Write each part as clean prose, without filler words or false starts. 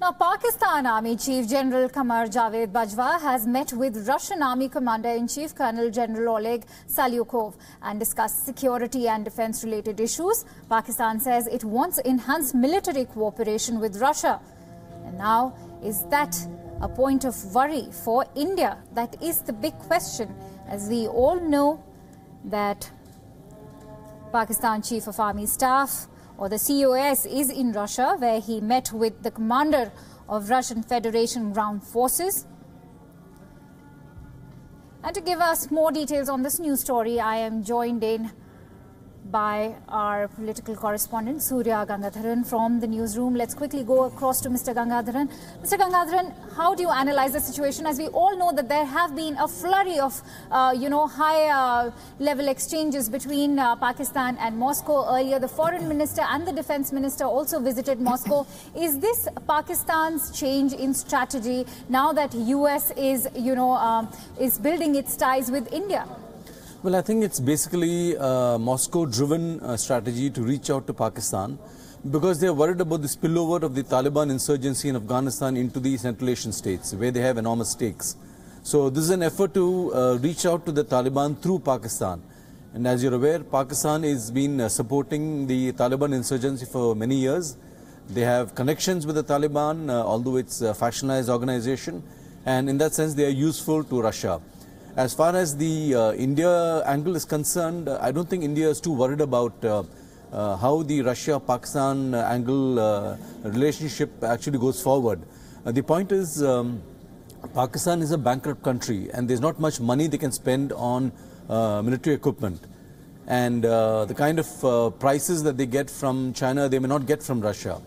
Now, Pakistan Army Chief General Qamar Javed Bajwa has met with Russian Army Commander-in-Chief Colonel General Oleg Salyukov and discussed security and defense-related issues. Pakistan says it wants enhanced military cooperation with Russia. And now, is that a point of worry for India? That is the big question, as we all know that Pakistan Chief of Army Staff, or the COS, is in Russia, where he met with the commander of Russian Federation Ground Forces. And to give us more details on this news story, I am joined in by our political correspondent, Surya Gangadharan, from the newsroom. Let's quickly go across to Mr. Gangadharan. Mr. Gangadharan, how do you analyze the situation? As we all know that there have been a flurry of, high-level exchanges between Pakistan and Moscow. Earlier, the foreign minister and the defense minister also visited Moscow. Is this Pakistan's change in strategy now that US is building its ties with India? Well, I think it's basically a Moscow-driven strategy to reach out to Pakistan because they're worried about the spillover of the Taliban insurgency in Afghanistan into the Central Asian states, where they have enormous stakes. So this is an effort to reach out to the Taliban through Pakistan. And as you're aware, Pakistan has been supporting the Taliban insurgency for many years. They have connections with the Taliban, although it's a factionalized organization. And in that sense, they are useful to Russia. As far as the India angle is concerned, I don't think India is too worried about how the Russia-Pakistan angle relationship actually goes forward. The point is, Pakistan is a bankrupt country and there's not much money they can spend on military equipment. And the kind of prices that they get from China, they may not get from Russia.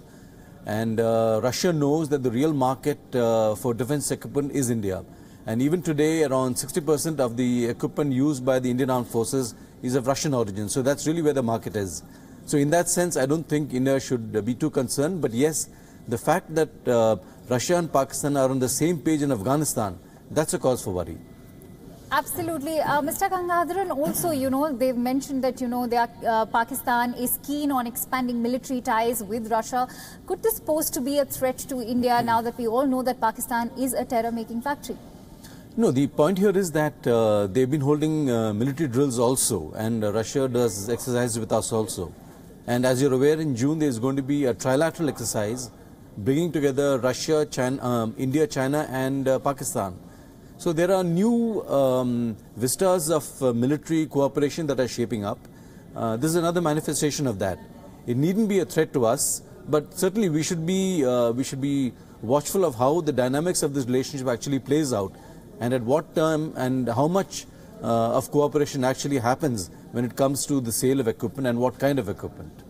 And Russia knows that the real market for defense equipment is India. And even today, around 60% of the equipment used by the Indian Armed Forces is of Russian origin. So that's really where the market is. So in that sense, I don't think India should be too concerned. But yes, the fact that Russia and Pakistan are on the same page in Afghanistan, that's a cause for worry. Absolutely. Mr. Gangadharan, also, they've mentioned that, Pakistan is keen on expanding military ties with Russia. Could this pose to be a threat to India now that we all know that Pakistan is a terror-making factory? No, the point here is that they've been holding military drills also, and Russia does exercises with us also. And as you're aware, in June there is going to be a trilateral exercise bringing together Russia, China, India, China and Pakistan. So there are new vistas of military cooperation that are shaping up. This is another manifestation of that. It needn't be a threat to us, but certainly we should be watchful of how the dynamics of this relationship actually plays out, and at what time and how much of cooperation actually happens when it comes to the sale of equipment and what kind of equipment.